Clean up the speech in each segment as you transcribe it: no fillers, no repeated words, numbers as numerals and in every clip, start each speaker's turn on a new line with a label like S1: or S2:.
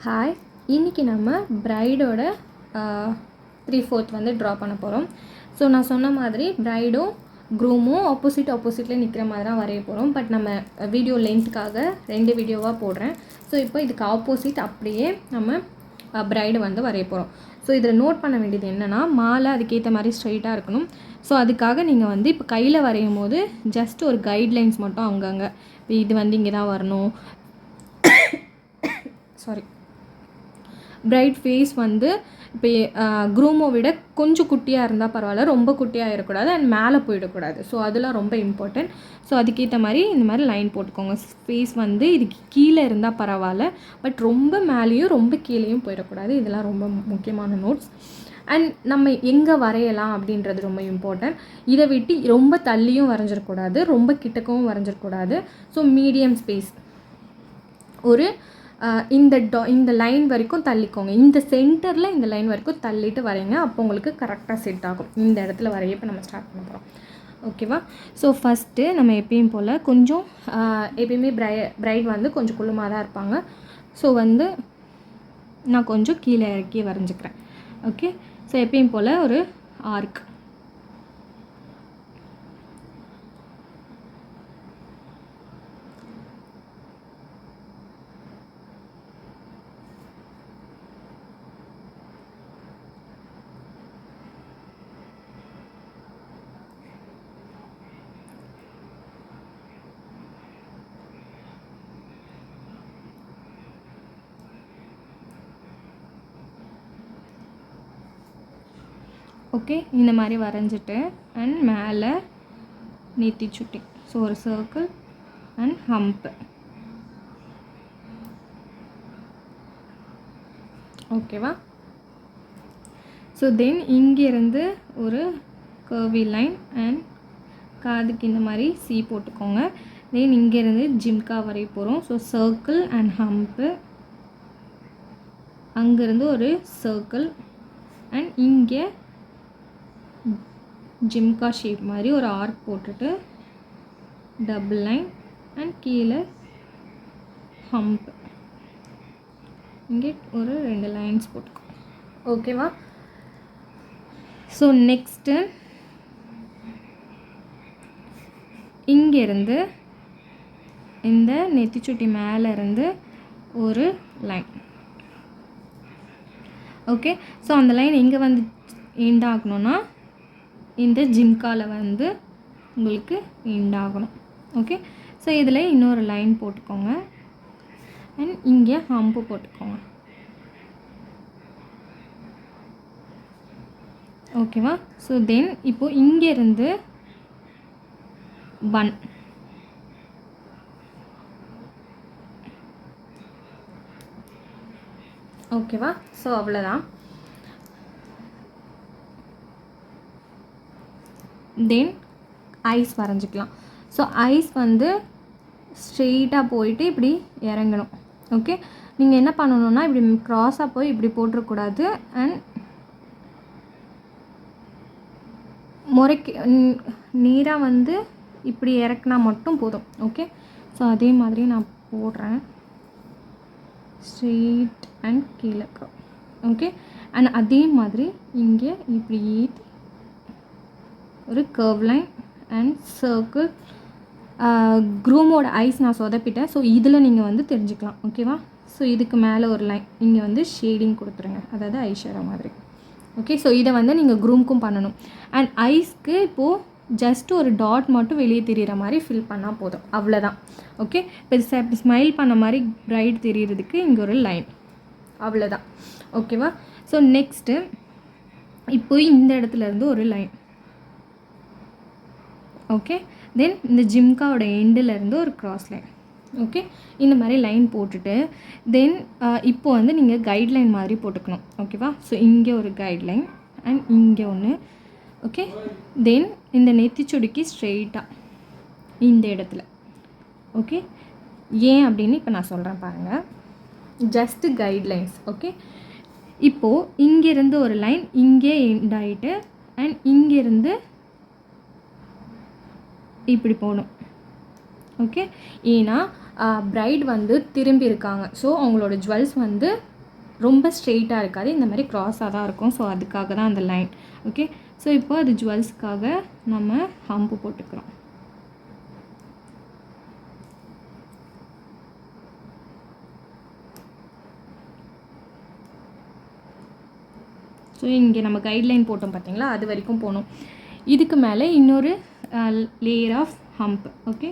S1: Hi, இன்றைக்கி நம்ம பிரைடோட 3/4 வந்து ட்ரா பண்ண போகிறோம். ஸோ நான் சொன்ன மாதிரி பிரைடும் க்ரூமும் ஆப்போசிட்லேயே நிற்கிற மாதிரி தான் வரைய போகிறோம். பட் நம்ம வீடியோ லென்த்துக்காக 2 வீடியோவாக போடுறேன். ஸோ இப்போ இதுக்கு ஆப்போசிட் அப்படியே நம்ம பிரைடு வந்து வரைய போகிறோம். ஸோ இதில் நோட் பண்ண வேண்டியது என்னென்னா, மாலை அதுக்கேற்ற மாதிரி ஸ்ட்ரைட்டாக இருக்கணும். ஸோ அதுக்காக நீங்கள் வந்து இப்போ கையில் வரையும் போது ஜஸ்ட் ஒரு கைட்லைன்ஸ் மட்டும் அங்கங்கே, இது வந்து இங்கே தான் வரணும். சாரி, பிரைட் ஃபேஸ் வந்து இப்போ க்ரூமை விட கொஞ்சம் குட்டியாக இருந்தால் பரவாயில்ல, ரொம்ப குட்டியாக இருக்கக்கூடாது அண்ட் மேலே போயிடக்கூடாது. ஸோ அதெல்லாம் ரொம்ப இம்பார்ட்டன்ட். ஸோ அதுக்கேற்ற மாதிரி இந்த மாதிரி லைன் போட்டுக்கோங்க. ஃபேஸ் வந்து இதுக்கு கீழே இருந்தால் பரவாயில்ல, பட் ரொம்ப மேலேயும் ரொம்ப கீழேயும் போயிடக்கூடாது. இதெல்லாம் ரொம்ப முக்கியமான நோட்ஸ். அண்ட் நம்ம எங்கே வரையலாம் அப்படின்றது ரொம்ப இம்பார்ட்டன்ட். இதை விட்டு ரொம்ப தள்ளியும் வரைஞ்சிடக்கூடாது, ரொம்ப கிட்டக்கவும் வரைஞ்சிடக்கூடாது. ஸோ மீடியம் ஸ்பேஸ், ஒரு இந்த லைன் வரைக்கும் தள்ளிக்கோங்க. இந்த சென்டரில் இந்த லைன் வரைக்கும் தள்ளிட்டு வரைங்க. அப்போ உங்களுக்கு கரெக்டாக செட் ஆகும். இந்த இடத்துல வரைய இப்போ நம்ம ஸ்டார்ட் பண்ண போகிறோம். ஓகேவா? ஸோ ஃபஸ்ட்டு நம்ம எப்பயும் போல் கொஞ்சம் எப்பயுமே பிரைட் வந்து கொஞ்சம் குள்ளமாக தான் இருப்பாங்க. ஸோ வந்து நான் கொஞ்சம் கீழே இறக்கி வரைஞ்சிக்கிறேன். ஓகே, ஸோ எப்பயும் போல் ஒரு ஆர்க். ஓகே, இந்த மாதிரி வரைஞ்சிட்டு அண்ட் மேலே நெத்தி சுட்டி, ஸோ ஒரு சர்க்கிள் அண்ட் ஹம்ப்பு. ஓகேவா? ஸோ தென் இங்கேருந்து ஒரு கர்வி லைன் அண்ட் காதுக்கு இந்த மாதிரி சி போட்டுக்கோங்க. தென் இங்கேருந்து ஜிம்கா வரைய போகிறோம். ஸோ சர்க்கிள் அண்ட் ஹம்ப்பு, அங்கேருந்து ஒரு சர்க்கிள் அண்ட் இங்கே ஜிம்கா ஷேப் மாதிரி ஒரு ஆர்க் போட்டுட்டு டபுள் லைன் அண்ட் கீழே ஹம்ப், இங்கே ஒரு 2 லைன்ஸ் போட்டுக்கோ. ஓகேவா? ஸோ நெக்ஸ்ட்டு இங்கேருந்து இந்த நெத்திச்சுட்டி மேலே இருந்து ஒரு லைன். ஓகே, ஸோ அந்த லைன் எங்கே வந்து எண்ட் ஆகணும்னா இந்த ஜிம்காவில் வந்து உங்களுக்கு எண்ட் ஆகணும். ஓகே, ஸோ இதில் இன்னொரு லைன் போட்டுக்கோங்க அண்ட் இங்கே ஹம்பு போட்டுக்கோங்க. ஓகேவா? ஸோ தென் இப்போது இங்கேருந்து 1, ஓகேவா? ஸோ அவ்வளோதான். தென் ஐஸ் வரைஞ்சிக்கலாம். ஸோ ஐஸ் வந்து ஸ்ட்ரெயிட்டாக போயிட்டு இப்படி இறங்கணும். ஓகே, நீங்கள் என்ன பண்ணணுன்னா இப்படி க்ராஸாக போய் இப்படி போட்டுறக்கூடாது அண்ட் நீராக வந்து இப்படி இறக்குனா மட்டும் போதும். ஓகே, ஸோ அதே மாதிரி நான் போடுறேன். ஸ்ட்ரெயிட் அண்ட் கீழே. ஓகே, அண்ட் அதே மாதிரி இங்கே இப்படி ஏற்றி ஒரு கர்வ் லைன் அண்ட் சர்க்கிள். க்ரூமோட ஐஸ் நான் சொதப்பிட்டேன். ஸோ இதில் நீங்கள் வந்து தெரிஞ்சுக்கலாம். ஓகேவா? ஸோ இதுக்கு மேலே ஒரு லைன் இங்கே வந்து ஷேடிங் கொடுத்துருங்க, அதாவது ஐஷேடோ மாதிரி. ஓகே, ஸோ இதை வந்து நீங்கள் க்ரூமுக்கும் பண்ணணும். அண்ட் ஐஸ்க்கு இப்போது ஜஸ்ட் ஒரு டாட் மட்டும் வெளியே தெரிகிற மாதிரி ஃபில் பண்ணால் போதும், அவ்வளோதான். ஓகே, இப்போ ஸ்மைல் பண்ண மாதிரி பிரைட் தெரிகிறதுக்கு இங்கே ஒரு லைன், அவ்வளோதான். ஓகேவா? ஸோ நெக்ஸ்ட்டு இப்போ இந்த இடத்துலேருந்து ஒரு லைன். ஓகே, தென் இந்த ஜிம்காவோட எண்டிலேருந்து ஒரு க்ராஸ் லைன். ஓகே, இந்த மாதிரி லைன் போட்டுட்டு தென் இப்போது வந்து நீங்கள் கைட்லைன் மாதிரி போட்டுக்கணும். ஓகேவா? ஸோ இங்கே ஒரு கைட்லைன் அண்ட் இங்கே ஒன்று. ஓகே, தென் இந்த நெத்திச்சுடிக்கு ஸ்ட்ரெயிட்டாக இந்த இடத்துல. ஓகே, ஏன் அப்படின்னு இப்போ நான் சொல்கிறேன் பாருங்கள். Just guidelines. ஓகே, இப்போது இங்கேருந்து ஒரு லைன் இங்கே எண்ட் ஆகிட்டு அண்ட் இங்கேருந்து இப்படி போகணும். ஓகே, ஏன்னா பிரைட் வந்து திரும்பி இருக்காங்க. ஸோ அவங்களோட ஜுவல்ஸ் வந்து ரொம்ப ஸ்ட்ரெயிட்டாக இருக்காது, இந்த மாதிரி க்ராஸாக தான் இருக்கும். ஸோ அதுக்காக தான் அந்த லைன். ஓகே, ஸோ இப்போ அது ஜுவல்ஸ்க்காக நம்ம ஹம்பு போட்டுக்கிறோம். ஸோ இங்கே நம்ம கைட்லைன் போட்டோம் பார்த்தீங்களா, அது வரைக்கும் போகணும். இதுக்கு மேலே இன்னொரு லேயர் ஆஃப் ஹம்ப். ஓகே,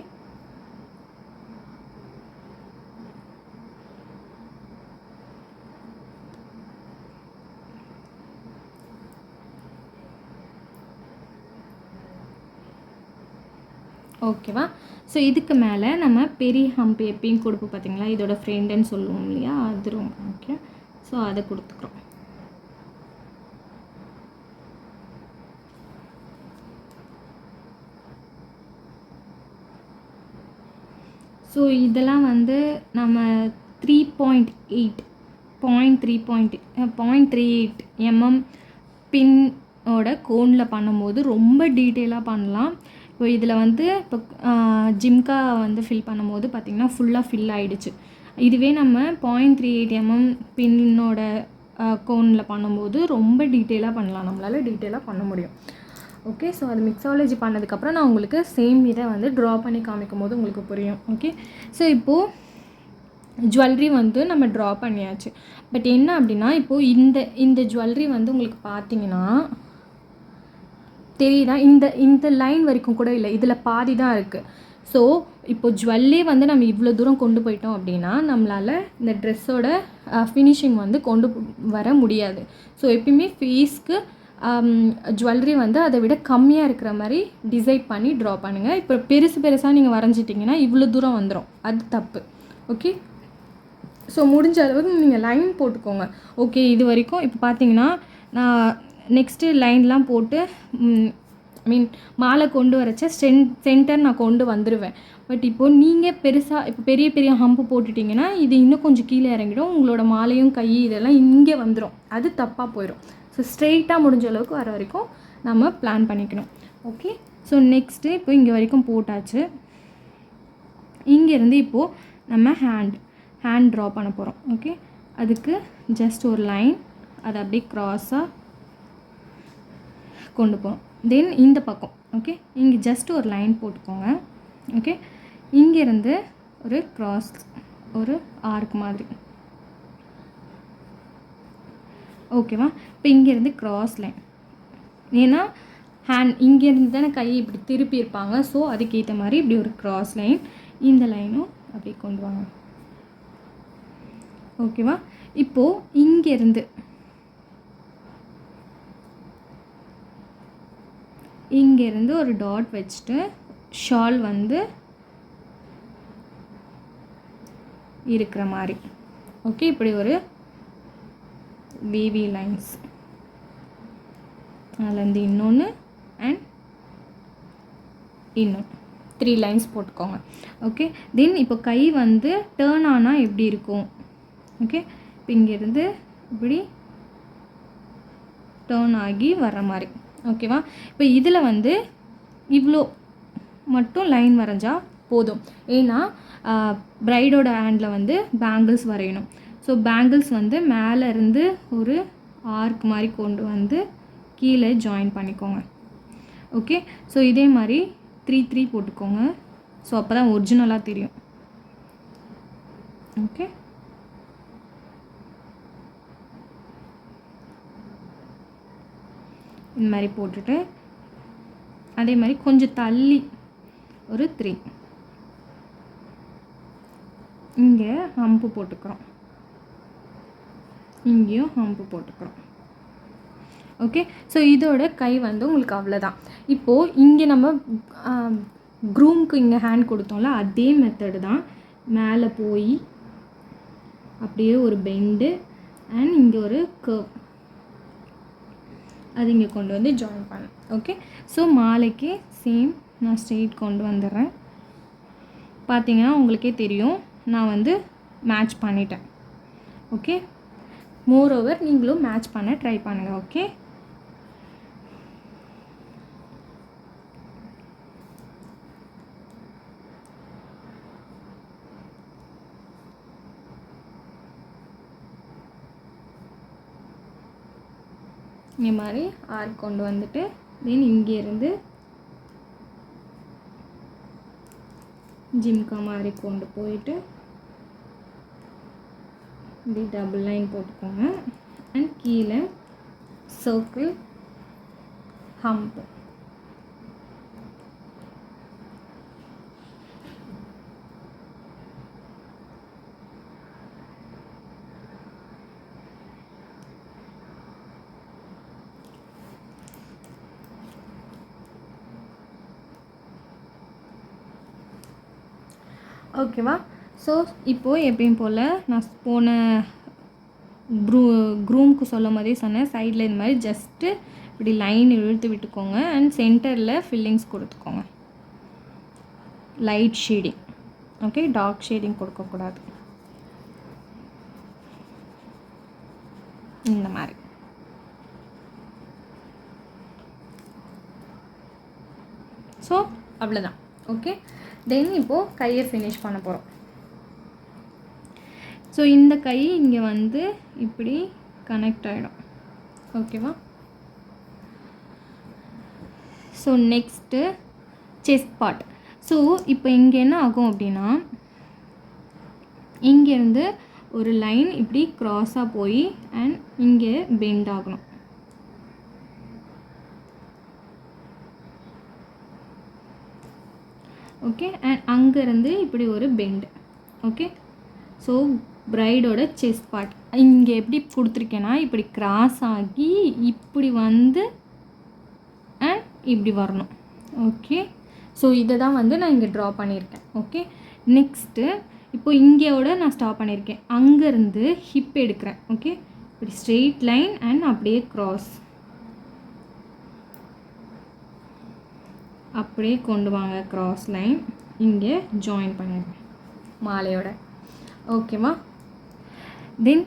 S1: ஓகேவா. ஸோ இதுக்கு மேலே நம்ம பெரிய ஹம்ப் எப்பயும் கொடுப்போம் பார்த்தீங்களா, இதோட ஃப்ரெண்டுன்னு சொல்லுவோம் இல்லையா, அது ரொம்ப முக்கியம். ஸோ அதை கொடுத்துக்கிறோம். ஸோ இதெல்லாம் வந்து நம்ம 3.38 mm பின்னோட கோனில் பண்ணும்போது ரொம்ப டீட்டெயிலாக பண்ணலாம். இப்போ இதில் வந்து இப்போ ஜிம்கா வந்து ஃபில் பண்ணும்போது பார்த்திங்கன்னா ஃபுல்லாக ஃபில் ஆகிடுச்சு. இதுவே நம்ம 0.38 mm பின்னோட கோனில் பண்ணும்போது ரொம்ப டீட்டெயிலாக பண்ணலாம், நம்மளால் டீட்டெயிலாக பண்ண முடியும். ஓகே, ஸோ அது மிக்ஸாலஜி பண்ணதுக்கப்புறம் நான் உங்களுக்கு சேம் இதை வந்து ட்ரா பண்ணி காமிக்கும் போது உங்களுக்கு புரியும். ஓகே, ஸோ இப்போது ஜுவல்லரி வந்து நம்ம ட்ரா பண்ணியாச்சு. பட் என்ன அப்படின்னா, இப்போது இந்த ஜுவல்லரி வந்து உங்களுக்கு பார்த்தீங்கன்னா தெரியுதா, இந்த லைன் வரைக்கும் கூட இல்லை, இதில் பாதி தான் இருக்குது. ஸோ இப்போ ஜுவல்லே வந்து நம்ம இவ்வளோ தூரம் கொண்டு போயிட்டோம் அப்படின்னா நம்மளால் இந்த ட்ரெஸ்ஸோட ஃபினிஷிங் வந்து கொண்டு வர முடியாது. ஸோ எப்பயுமே ஃபேஸ்க்கு ஜுவல்லரி வந்து அதை விட கம்மியாக இருக்கிற மாதிரி டிசைட் பண்ணி ட்ரா பண்ணுங்கள். இப்போ பெருசாக நீங்கள் வரைஞ்சிட்டிங்கன்னா இவ்வளோ தூரம் வந்துடும், அது தப்பு. ஓகே, ஸோ முடிஞ்ச அளவுக்கு நீங்கள் லைன் போட்டுக்கோங்க. ஓகே, இது வரைக்கும் இப்போ பார்த்தீங்கன்னா நான் நெக்ஸ்ட்டு லைன்லாம் போட்டு மாலை கொண்டு வரச்ச சென்டர் நான் கொண்டு வந்துடுவேன். பட் இப்போது நீங்கள் இப்போ பெரிய ஹம்பு போட்டுட்டிங்கன்னா இது இன்னும் கொஞ்சம் கீழே இறங்கிடும், உங்களோட மாலையும் கை இதெல்லாம் இங்கே வந்துடும், அது தப்பாக போயிடும். ஸோ ஸ்ட்ரெயிட்டாக முடிஞ்ச அளவுக்கு வர வரைக்கும் நம்ம பிளான் பண்ணிக்கணும். ஓகே, ஸோ நெக்ஸ்ட்டு இப்போ இங்கே வரைக்கும் போட்டாச்சு. இங்கேருந்து இப்போது நம்ம ஹேண்ட் ட்ரா பண்ண போகிறோம். ஓகே, அதுக்கு ஜஸ்ட் ஒரு லைன், அதை அப்படியே க்ராஸாக கொண்டு போகிறோம். தென் இந்த பக்கம் ஓகே, இங்கே ஜஸ்ட் ஒரு லைன் போட்டுக்கோங்க. ஓகே, இங்கேருந்து ஒரு க்ராஸ், ஒரு ஆர்க் மாதிரி. ஓகேவா, இப்போ இங்கேருந்து க்ராஸ் லைன், ஏன்னா இங்கேருந்து தானே கை இப்படி திருப்பி இருப்பாங்க. ஸோ அதுக்கேற்ற மாதிரி இப்படி ஒரு க்ராஸ் லைன், இந்த லைனும் அப்படி கொண்டு வாங்க. ஓகேவா, இப்போது இங்கேருந்து ஒரு டாட் வச்சுட்டு ஷால் வந்து இருக்கிற மாதிரி. ஓகே, இப்படி ஒரு வேவி லைன்ஸ், அதுலேருந்து இன்னொன்று அண்ட் இன்னும் 3 லைன்ஸ் போட்டுக்கோங்க. ஓகே, தென் இப்போ கை வந்து டேர்ன் ஆனால் எப்படி இருக்கும். ஓகே, இப்போ இங்கேருந்து இப்படி டேர்ன் ஆகி வர்ற மாதிரி. ஓகேவா, இப்போ இதில் வந்து இவ்வளோ மட்டும் லைன் வரைஞ்சால் போதும். ஏன்னா ப்ரைடோட ஹேண்டில் வந்து பேங்கிள்ஸ் வரையணும். ஸோ பேங்கிள்ஸ் வந்து மேலே இருந்து ஒரு ஆர்க் மாதிரி கொண்டு வந்து கீழே ஜாயின் பண்ணிக்கோங்க. ஓகே, ஸோ இதே மாதிரி 3 போட்டுக்கோங்க. ஸோ அப்போ தான் ஒரிஜினலாக தெரியும். ஓகே, இந்த மாதிரி போட்டுட்டு அதே மாதிரி கொஞ்சம் தள்ளி ஒரு 3 இங்கே ஹம்பு போட்டுக்கிறோம், இங்கேயும் ஹம்பு போட்டுக்கிறோம். ஓகே, ஸோ இதோட கை வந்து உங்களுக்கு அவ்வளோதான். இப்போது இங்கே நம்ம க்ரூம்க்கு இங்கே ஹேண்ட் கொடுத்தோம்ல, அதே மெத்தடு தான். மேலே போய் அப்படியே ஒரு பெண்டு அண்ட் இங்கே ஒரு கர்வ், அது இங்கே கொண்டு வந்து ஜாயின் பண்ணேன். ஓகே, ஸோ மாலைக்கு சேம் நான் ஸ்ட்ரெயிட் கொண்டு வந்துடுறேன். பார்த்தீங்கன்னா உங்களுக்கே தெரியும் நான் வந்து மேட்ச் பண்ணிட்டேன். ஓகே, மோரோவர் நீங்களும் மேட்ச் பண்ண ட்ரை பண்ணுங்கள். ஓகே, இந்த மாதிரி ஆர்க் கொண்டு வந்துட்டு தென் இங்கேருந்து ஜிம்கா மாதிரி கொண்டு போயிட்டு இப்படி டபுள் லைன் போட்டுக்கோங்க. அண்ட் கீழே சர்க்கிள் ஹம்ப். ஓகேவா? ஸோ இப்போது எப்பயும் போல் நான் போன க்ரூமுக்கு சொல்லும் போதே சொன்னேன், சைடில் இந்த மாதிரி ஜஸ்ட்டு இப்படி லைன் இழுத்து விட்டுக்கோங்க. அண்ட் சென்டரில் ஃபில்லிங்ஸ் கொடுத்துக்கோங்க, light shading. Okay, dark shading கொடுக்கக்கூடாது. இந்த மாதிரி ஸோ அவ்வளோதான். ஓகே, தென் இப்போது கையை ஃபினிஷ் பண்ண போகிறோம். ஸோ இந்த கை இங்கே வந்து இப்படி கனெக்ட் ஆகிடும். ஓகேவா? So next chest part. So இப்போ இங்கே என்ன ஆகும் அப்படின்னா, இங்கேருந்து ஒரு லைன் இப்படி க்ராஸாக போய் அண்ட் இங்கே பெண்ட் ஆகணும். ஓகே, அண்ட் அங்கேருந்து இப்படி ஒரு பெண்டு. ஓகே, ஸோ ப்ரைடோட செஸ்ட் பார்ட் இங்கே எப்படி கொடுத்துருக்கேன்னா, இப்படி கிராஸ் ஆகி இப்படி வந்து அண்ட் இப்படி வரணும். ஓகே, ஸோ இதை தான் வந்து நான் இங்கே ட்ரா பண்ணியிருக்கேன். ஓகே, நெக்ஸ்ட்டு இப்போ இங்கேயோட நான் ஸ்டாப் பண்ணியிருக்கேன். அங்கேருந்து ஹிப் எடுக்கிறேன். ஓகே, இப்படி ஸ்ட்ரெயிட் லைன் அண்ட் அப்படியே க்ராஸ், அப்படியே கொண்டு வாங்க க்ராஸ் லைன், இங்கே ஜாயின் பண்ணிடுங்க மாலையோட. ஓகேவா? தென்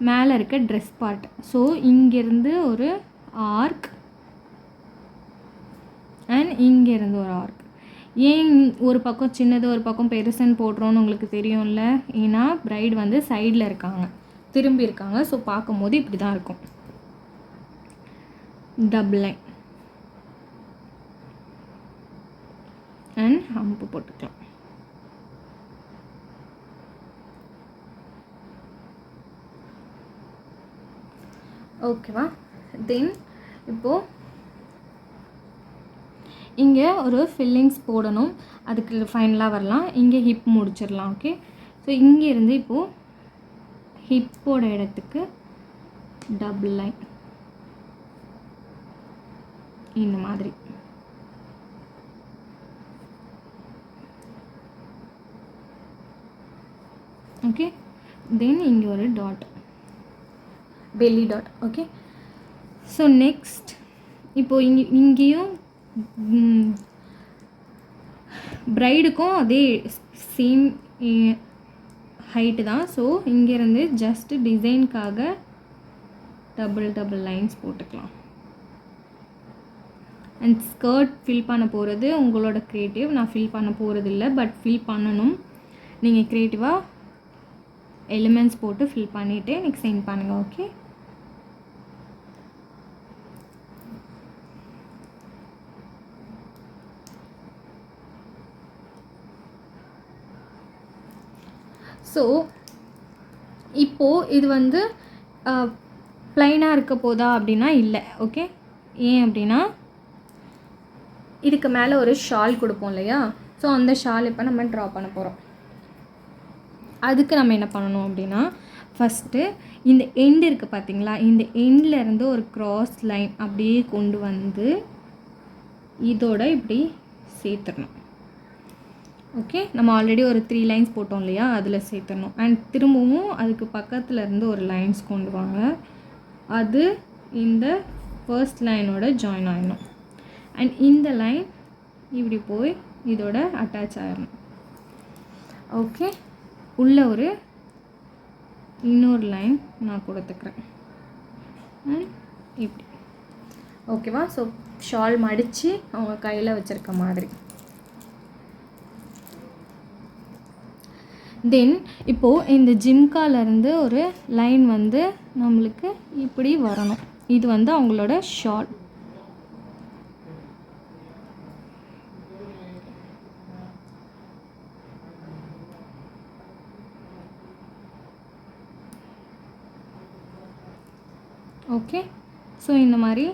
S1: மேலே இருக்க ட்ரெஸ் பார்ட். ஸோ இங்கேருந்து ஒரு ஆர்க் அண்ட் இங்கேருந்து ஒரு ஆர்க். ஏன் ஒரு பக்கம் சின்னது ஒரு பக்கம் பெருசுன்னு போடுறோன்னு உங்களுக்கு தெரியும்ல, ஏன்னா ப்ரைட் வந்து சைடில் இருக்காங்க, திரும்பி இருக்காங்க. ஸோ பார்க்கும்போது இப்படி தான் இருக்கும். டபுள் லைன் அண்ட் ஹம்பு போட்டுக்கலாம். ஓகேவா? தென் இப்போது இங்கே ஒரு ஃபில்லிங்ஸ் போடணும், அதுக்கு ஃபைனலாக வரலாம். இங்கே ஹிப் முடிச்சிடலாம். ஓகே, ஸோ இங்கேருந்து இப்போது ஹிப்போட இடத்துக்கு டபுள் லைன் இந்த மாதிரி. ஓகே, தென் இங்கே ஒரு dot, belly dot. Okay, so next இப்போது இங்கேயும் ப்ரைடுக்கும் அதே சேம் ஹைட்டு தான். ஸோ இங்கேருந்து ஜஸ்ட்டு டிசைனுக்காக டபுள் லைன்ஸ் போட்டுக்கலாம். அண்ட் ஸ்கர்ட் ஃபில் பண்ண போகிறது உங்களோட க்ரியேட்டிவ், நான் ஃபில் பண்ண போகிறது இல்லை, பட் ஃபில் பண்ணணும். நீங்கள் க்ரியேட்டிவாக எலிமெண்ட்ஸ் போட்டு ஃபில் பண்ணிவிட்டு எனக்கு சென்ட் பண்ணுங்கள். ஓகே, ஸோ இப்போது இது வந்து ப்ளைனாக இருக்க போதா அப்படின்னா இல்லை. ஓகே, ஏன் அப்படின்னா இதுக்கு மேலே ஒரு ஷால் கொடுப்போம் இல்லையா? ஸோ அந்த ஷால் இப்போ நம்ம ட்ரா பண்ண போகிறோம். அதுக்கு நம்ம என்ன பண்ணணும் அப்படின்னா, ஃபஸ்ட்டு இந்த எண்டு இருக்குது பார்த்தீங்களா, இந்த எண்ட்லேருந்து ஒரு க்ராஸ் லைன் அப்படியே கொண்டு வந்து இதோட இப்படி சேர்த்துடணும். ஓகே, நம்ம ஆல்ரெடி ஒரு 3 லைன்ஸ் போட்டோம் இல்லையா, அதில் சேர்த்துடணும். அண்ட் திரும்பவும் அதுக்கு பக்கத்தில் இருந்து ஒரு லைன்ஸ் கொண்டு வாங்க, அது இந்த ஃபர்ஸ்ட் லைனோட ஜாயின் ஆகிடணும். அண்ட் இந்த லைன் இப்படி போய் இதோட அட்டாச் ஆகிடணும். ஓகே, உள்ள ஒரு இன்னொரு லைன் நான் கொடுத்துக்கிறேன் அண்ட் இப்படி. ஓகேவா? ஸோ ஷால் மடித்து அவங்க கையில் வச்சுருக்க மாதிரி. தென் இப்போது இந்த ஜிம்காலேருந்து ஒரு லைன் வந்து நம்மளுக்கு இப்படி வரணும். இது வந்து அவங்களோட ஷால். ஓகே, ஸோ இந்த மாதிரி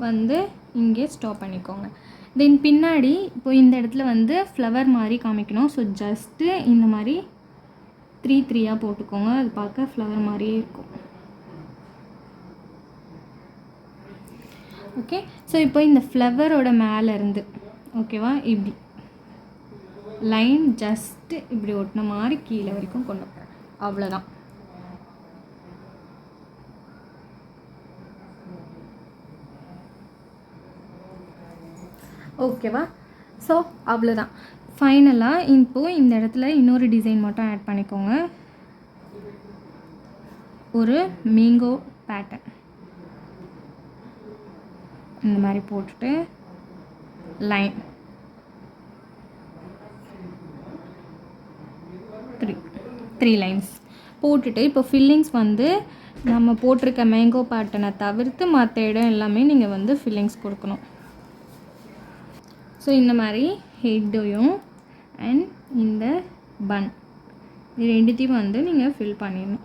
S1: வந்து இங்கே ஸ்டாப் பண்ணிக்கோங்க. தென் பின்னாடி இப்போ இந்த இடத்துல வந்து ஃப்ளவர் மாதிரி காமிக்கணும். ஸோ ஜஸ்ட்டு இந்த மாதிரி 3 3 போட்டுக்கோங்க. அது பார்க்க ஃப்ளவர் மாதிரியே இருக்கும். ஓகே, ஸோ இப்போ இந்த ஃப்ளவரோட மேலே இருந்து ஓகேவா இப்படி லைன் ஜஸ்ட்டு இப்படி ஒட்டின மாதிரி கீழே வரைக்கும் கொண்டு போகிறேன். அவ்வளோதான். ஓகேவா? ஸோ அவ்வளோதான். ஃபைனலாக இப்போது இந்த இடத்துல இன்னொரு டிசைன் மட்டும் ஆட் பண்ணிக்கோங்க. ஒரு மேங்கோ பேட்டர்ன் இந்த மாதிரி போட்டுட்டு லைன் 3 லைன்ஸ் போட்டுட்டு இப்போ ஃபில்லிங்ஸ் வந்து நம்ம போட்டிருக்க மேங்கோ பேட்டர்னை தவிர்த்து மற்ற இடம் எல்லாமே நீங்கள் வந்து ஃபில்லிங்ஸ் கொடுக்கணும். ஸோ இந்த மாதிரி ஹெட்டையும் அண்ட் இந்த பன் இது ரெண்டுத்தையும் வந்து நீங்கள் ஃபில் பண்ணிடணும்.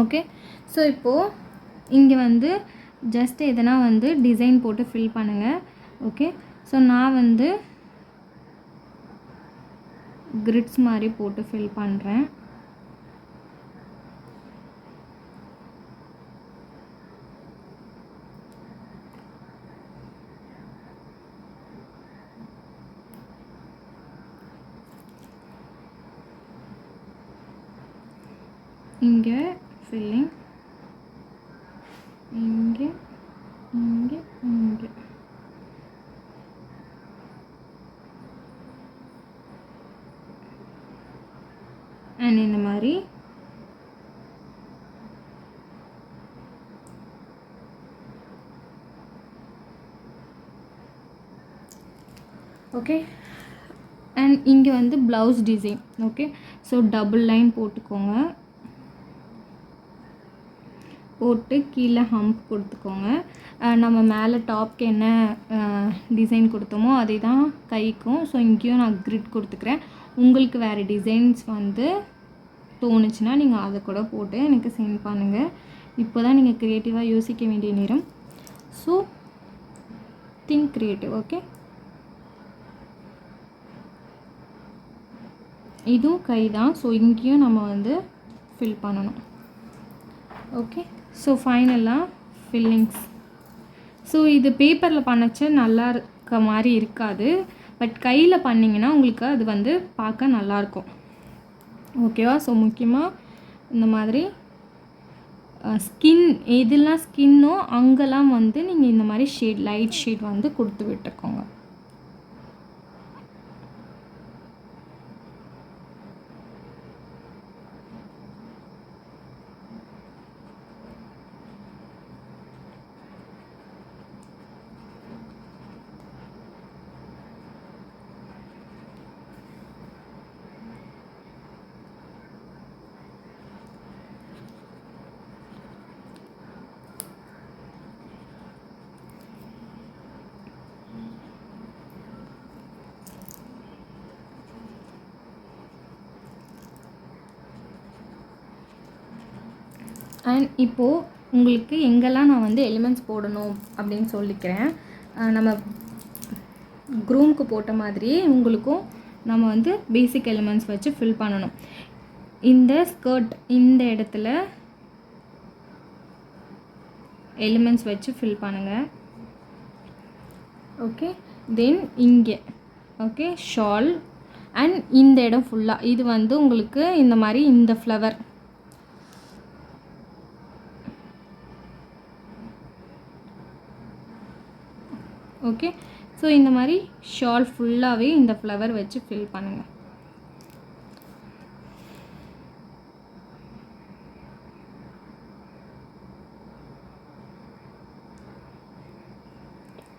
S1: ஓகே, ஸோ இப்போது இங்கே வந்து ஜஸ்ட் எதனா வந்து டிசைன் போட்டு ஃபில் பண்ணுங்கள். ஓகே, ஸோ நான் வந்து கிரிட்ஸ் மாதிரி போட்டு ஃபில் பண்ணுறேன். இங்கே ஃபில்லிங் இங்கே இங்கே இங்கே அண்ட் இந்த மாதிரி ஓகே. அண்ட் இங்கே வந்து blouse design. Okay, so double line போட்டுக்கோங்க. போட்டு கீழே ஹம்ப் கொடுத்துக்கோங்க. நம்ம மேலே டாப்க்கு என்ன டிசைன் கொடுத்தோமோ அதே தான் கைக்கும். ஸோ இங்கேயும் நான் கிரிட் கொடுத்துக்கிறேன். உங்களுக்கு வேறு டிசைன்ஸ் வந்து தோணுச்சுன்னா நீங்கள் அதை கூட போட்டு எனக்கு சென்ட் பண்ணுங்கள். இப்போ தான் நீங்கள் க்ரியேட்டிவாக யோசிக்க வேண்டிய நேரம். So think creative. ஓகே, இதுவும் கை தான். ஸோ இங்கேயும் நம்ம வந்து ஃபில் பண்ணணும். ஓகே, ஸோ ஃபைனலாக ஃபில்லிங்ஸ். ஸோ இது பேப்பரில் பண்ணச்ச நல்லா இருக்க மாதிரி இருக்காது, பட் கையில் பண்ணிங்கன்னா உங்களுக்கு அது வந்து பார்க்க நல்லாயிருக்கும். ஓகேவா? ஸோ முக்கியமாக இந்த மாதிரி ஸ்கின் எதெல்லாம் ஸ்கின்னோ அங்கெல்லாம் வந்து நீங்கள் இந்த மாதிரி ஷேட் லைட் ஷேட் வந்து கொடுத்து விட்டுக்கோங்க. அண்ட் இப்போது உங்களுக்கு எங்கெல்லாம் நான் வந்து எலிமெண்ட்ஸ் போடணும் அப்படின்னு சொல்லிக்கிறேன். நம்ம க்ரூம்க்கு போட்ட மாதிரியே உங்களுக்கும் நம்ம வந்து பேசிக் எலிமெண்ட்ஸ் வச்சு ஃபில் பண்ணணும். இந்த ஸ்கர்ட் இந்த இடத்துல எலிமெண்ட்ஸ் வச்சு ஃபில் பண்ணுங்கள். ஓகே, தென் இங்கே ஓகே ஷால் அண்ட் இந்த இடம் ஃபுல்லாக இது வந்து உங்களுக்கு இந்த மாதிரி இந்த ஃப்ளவர் ஓகே. ஸோ இந்த மாதிரி ஷால் ஃபுல்லாகவே இந்த ஃப்ளவர் வச்சு ஃபில் பண்ணுங்கள்.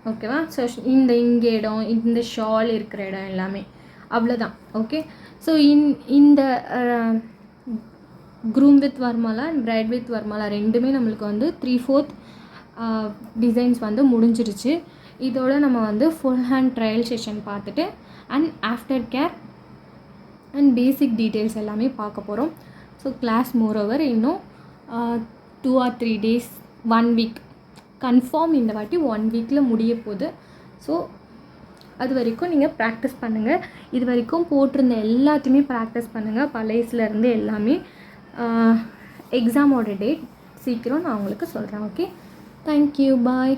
S1: ஓகேவா? ஸோ இங்கே இடம், இந்த ஷால் இருக்கிற இடம் எல்லாமே அவ்வளோதான். ஓகே. ஸோ இந்த groom with varmala and bride with varmala ரெண்டுமே நம்மளுக்கு வந்து 3/4 டிசைன்ஸ் வந்து முடிஞ்சிருச்சு. இதோட நம்ம வந்து ஃபுல் ஹேண்ட் ட்ரையல் செஷன் பார்த்துட்டு and after care and basic details எல்லாமே பார்க்க போகிறோம். ஸோ கிளாஸ் மோரோவர் இன்னும் 2 or 3 days, 1 week கன்ஃபார்ம் இந்த வாட்டி 1 வீக்கில் முடிய போகுது. ஸோ அது வரைக்கும் நீங்கள் ப்ராக்டிஸ் பண்ணுங்கள். இது வரைக்கும் போட்டிருந்த எல்லாத்தையுமே ப்ராக்டிஸ் பண்ணுங்கள், பழையசுலேருந்து எல்லாமே. எக்ஸாமோட டேட் சீக்கிரம் நான் உங்களுக்கு சொல்கிறேன். ஓகே, தேங்க்யூ, பாய்.